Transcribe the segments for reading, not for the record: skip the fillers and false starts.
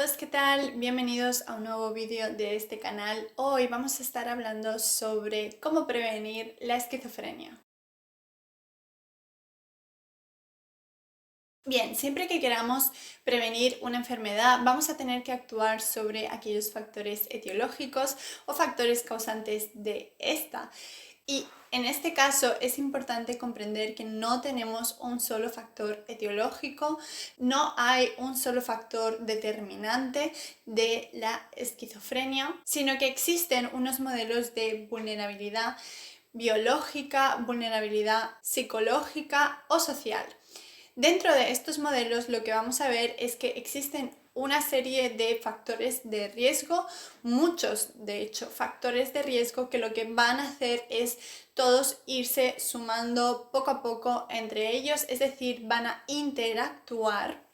todos, ¿qué tal? Bienvenidos a un nuevo vídeo de este canal. Hoy vamos a estar hablando sobre cómo prevenir la esquizofrenia. Bien, siempre que queramos prevenir una enfermedad, vamos a tener que actuar sobre aquellos factores etiológicos o factores causantes de esta. Y en este caso es importante comprender que no tenemos un solo factor etiológico, no hay un solo factor determinante de la esquizofrenia, sino que existen unos modelos de vulnerabilidad biológica, vulnerabilidad psicológica o social. Dentro de estos modelos lo que vamos a ver es que existen una serie de factores de riesgo, muchos de hecho factores de riesgo que lo que van a hacer es todos irse sumando poco a poco entre ellos, es decir, van a interactuar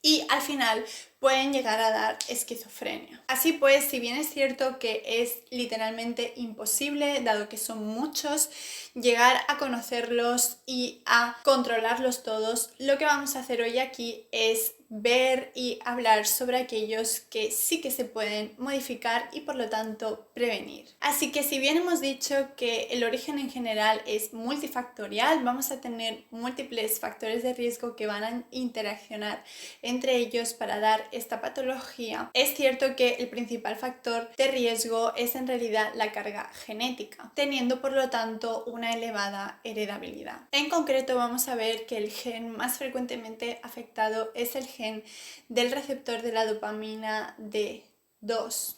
y al final pueden llegar a dar esquizofrenia. Así pues, si bien es cierto que es literalmente imposible, dado que son muchos, llegar a conocerlos y a controlarlos todos, lo que vamos a hacer hoy aquí es ver y hablar sobre aquellos que sí que se pueden modificar y por lo tanto prevenir. Así que si bien hemos dicho que el origen en general es multifactorial, vamos a tener múltiples factores de riesgo que van a interaccionar entre ellos para dar esta patología. Es cierto que el principal factor de riesgo es en realidad la carga genética, teniendo por lo tanto una elevada heredabilidad. En concreto vamos a ver que el gen más frecuentemente afectado es el gen del receptor de la dopamina D2.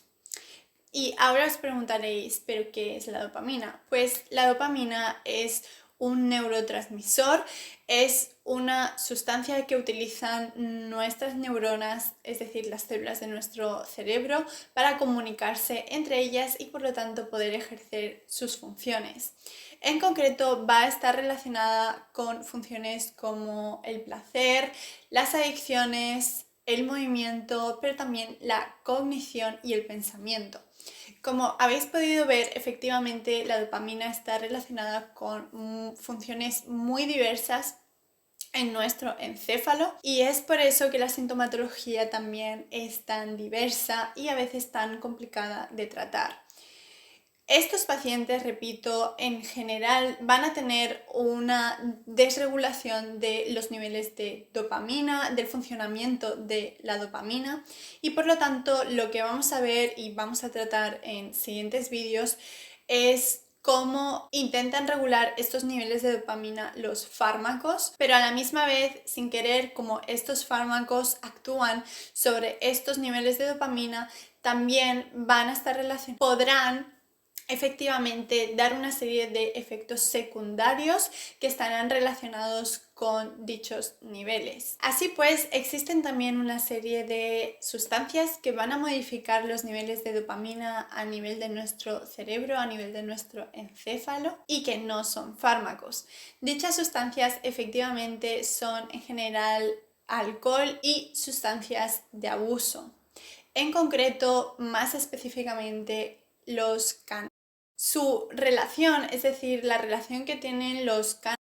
Y ahora os preguntaréis, ¿pero qué es la dopamina? Pues la dopamina es un neurotransmisor, es una sustancia que utilizan nuestras neuronas, es decir, las células de nuestro cerebro, para comunicarse entre ellas y por lo tanto poder ejercer sus funciones. En concreto va a estar relacionada con funciones como el placer, las adicciones, el movimiento, pero también la cognición y el pensamiento. Como habéis podido ver, efectivamente la dopamina está relacionada con funciones muy diversas en nuestro encéfalo y es por eso que la sintomatología también es tan diversa y a veces tan complicada de tratar. Estos pacientes, repito, en general van a tener una desregulación de los niveles de dopamina, del funcionamiento de la dopamina y por lo tanto lo que vamos a ver y vamos a tratar en siguientes vídeos es cómo intentan regular estos niveles de dopamina los fármacos, pero a la misma vez, sin querer, como estos fármacos actúan sobre estos niveles de dopamina, también van a estar relacionados, podrán efectivamente dar una serie de efectos secundarios que estarán relacionados con dichos niveles. Así pues, existen también una serie de sustancias que van a modificar los niveles de dopamina a nivel de nuestro cerebro, a nivel de nuestro encéfalo y que no son fármacos. Dichas sustancias efectivamente son en general alcohol y sustancias de abuso. En concreto, más específicamente, los cannabis. Su relación, es decir, la relación que tienen los cannabis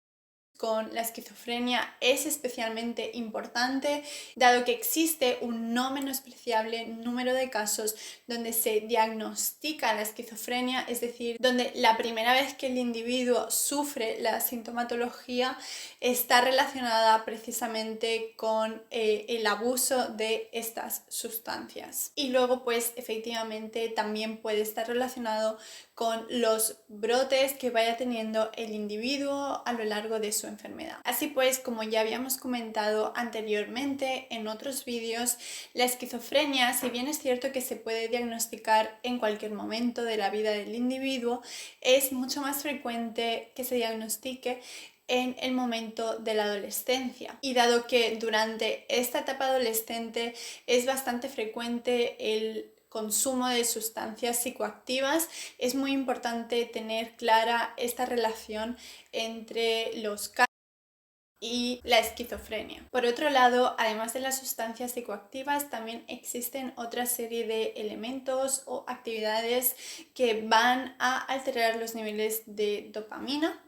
con la esquizofrenia es especialmente importante, dado que existe un no menospreciable número de casos donde se diagnostica la esquizofrenia, es decir, donde la primera vez que el individuo sufre la sintomatología está relacionada precisamente con el abuso de estas sustancias. Y luego, pues efectivamente también puede estar relacionado con los brotes que vaya teniendo el individuo a lo largo de su enfermedad. Así pues, como ya habíamos comentado anteriormente en otros vídeos, la esquizofrenia, si bien es cierto que se puede diagnosticar en cualquier momento de la vida del individuo, es mucho más frecuente que se diagnostique en el momento de la adolescencia. Y dado que durante esta etapa adolescente es bastante frecuente el consumo de sustancias psicoactivas, es muy importante tener clara esta relación entre los cánceres y la esquizofrenia. Por otro lado, además de las sustancias psicoactivas, también existen otra serie de elementos o actividades que van a alterar los niveles de dopamina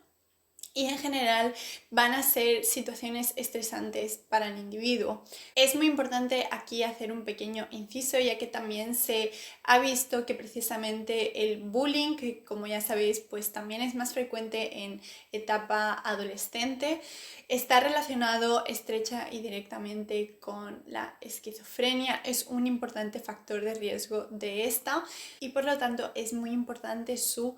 y en general van a ser situaciones estresantes para el individuo. Es muy importante aquí hacer un pequeño inciso, ya que también se ha visto que precisamente el bullying, que como ya sabéis pues también es más frecuente en etapa adolescente, está relacionado estrecha y directamente con la esquizofrenia. Es un importante factor de riesgo de esta y por lo tanto es muy importante su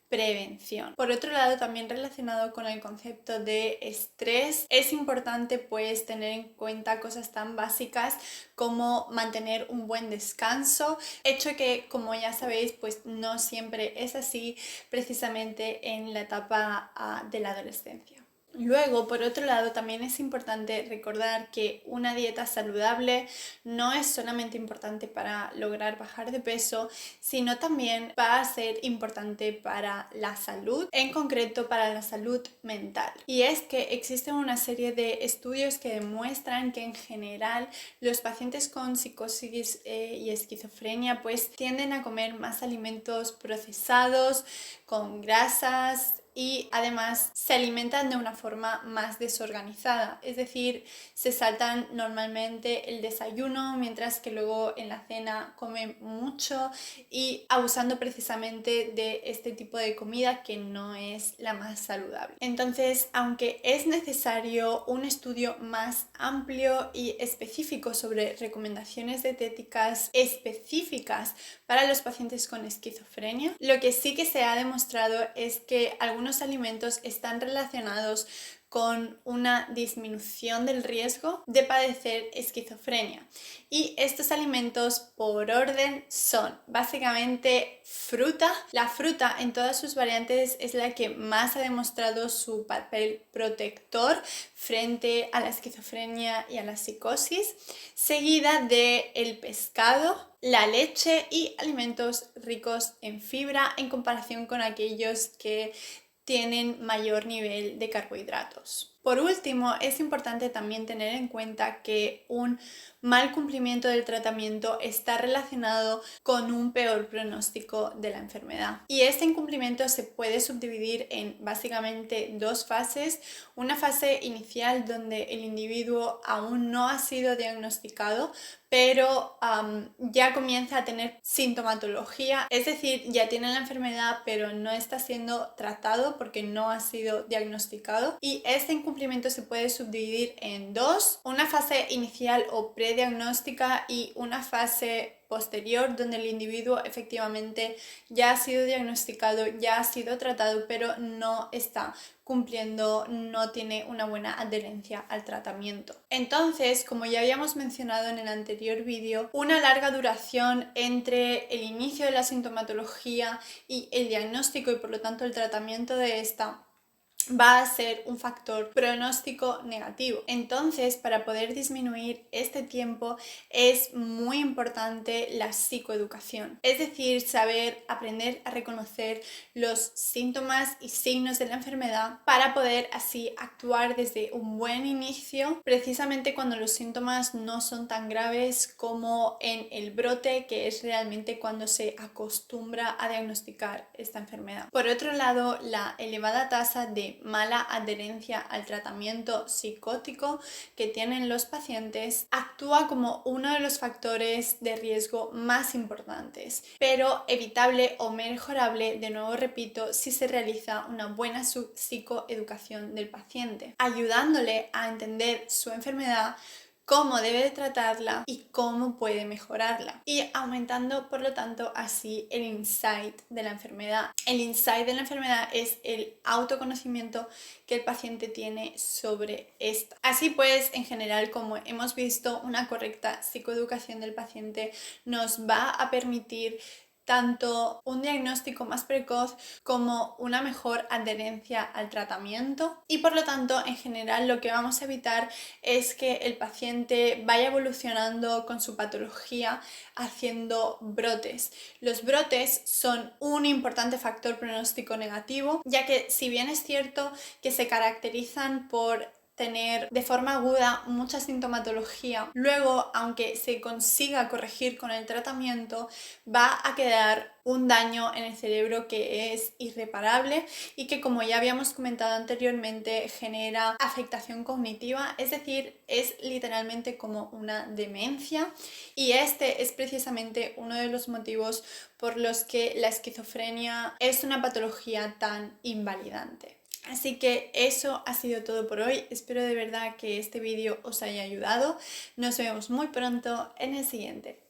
prevención. Por otro lado, también relacionado con el concepto de estrés, es importante pues tener en cuenta cosas tan básicas como mantener un buen descanso, hecho que como ya sabéis pues no siempre es así precisamente en la etapa de la adolescencia. Luego, por otro lado, también es importante recordar que una dieta saludable no es solamente importante para lograr bajar de peso, sino también va a ser importante para la salud, en concreto para la salud mental. Y es que existen una serie de estudios que demuestran que en general los pacientes con psicosis y esquizofrenia pues tienden a comer más alimentos procesados, con grasas, y además se alimentan de una forma más desorganizada, es decir, se saltan normalmente el desayuno, mientras que luego en la cena comen mucho y abusando precisamente de este tipo de comida que no es la más saludable. Entonces, aunque es necesario un estudio más amplio y específico sobre recomendaciones dietéticas específicas para los pacientes con esquizofrenia, lo que sí que se ha demostrado es que algunos alimentos están relacionados con una disminución del riesgo de padecer esquizofrenia. Y estos alimentos por orden son básicamente fruta. La fruta en todas sus variantes es la que más ha demostrado su papel protector frente a la esquizofrenia y a la psicosis, seguida de el pescado, la leche y alimentos ricos en fibra en comparación con aquellos que tienen mayor nivel de carbohidratos. Por último, es importante también tener en cuenta que un mal cumplimiento del tratamiento está relacionado con un peor pronóstico de la enfermedad. Y este incumplimiento se puede subdividir en básicamente dos fases. Una fase inicial donde el individuo aún no ha sido diagnosticado, pero ya comienza a tener sintomatología, es decir, ya tiene la enfermedad pero no está siendo tratado porque no ha sido diagnosticado, y este incumplimiento se puede subdividir en dos: una fase inicial o prediagnóstica y una fase posterior donde el individuo efectivamente ya ha sido diagnosticado, ya ha sido tratado, pero no está cumpliendo, no tiene una buena adherencia al tratamiento. Entonces, como ya habíamos mencionado en el anterior vídeo, una larga duración entre el inicio de la sintomatología y el diagnóstico y por lo tanto el tratamiento de esta va a ser un factor pronóstico negativo. Entonces, para poder disminuir este tiempo es muy importante la psicoeducación, es decir, saber aprender a reconocer los síntomas y signos de la enfermedad para poder así actuar desde un buen inicio, precisamente cuando los síntomas no son tan graves como en el brote, que es realmente cuando se acostumbra a diagnosticar esta enfermedad. Por otro lado, la elevada tasa de mala adherencia al tratamiento psicótico que tienen los pacientes actúa como uno de los factores de riesgo más importantes, pero evitable o mejorable, de nuevo repito, si se realiza una buena psicoeducación del paciente, ayudándole a entender su enfermedad, cómo debe de tratarla y cómo puede mejorarla, y aumentando por lo tanto así el insight de la enfermedad. El insight de la enfermedad es el autoconocimiento que el paciente tiene sobre esta. Así pues, en general, como hemos visto, una correcta psicoeducación del paciente nos va a permitir tanto un diagnóstico más precoz como una mejor adherencia al tratamiento, y por lo tanto en general lo que vamos a evitar es que el paciente vaya evolucionando con su patología haciendo brotes. Los brotes son un importante factor pronóstico negativo, ya que si bien es cierto que se caracterizan por tener de forma aguda mucha sintomatología. Luego, aunque se consiga corregir con el tratamiento, va a quedar un daño en el cerebro que es irreparable y que, como ya habíamos comentado anteriormente, genera afectación cognitiva, es decir, es literalmente como una demencia, y este es precisamente uno de los motivos por los que la esquizofrenia es una patología tan invalidante. Así que eso ha sido todo por hoy. Espero de verdad que este vídeo os haya ayudado. Nos vemos muy pronto en el siguiente.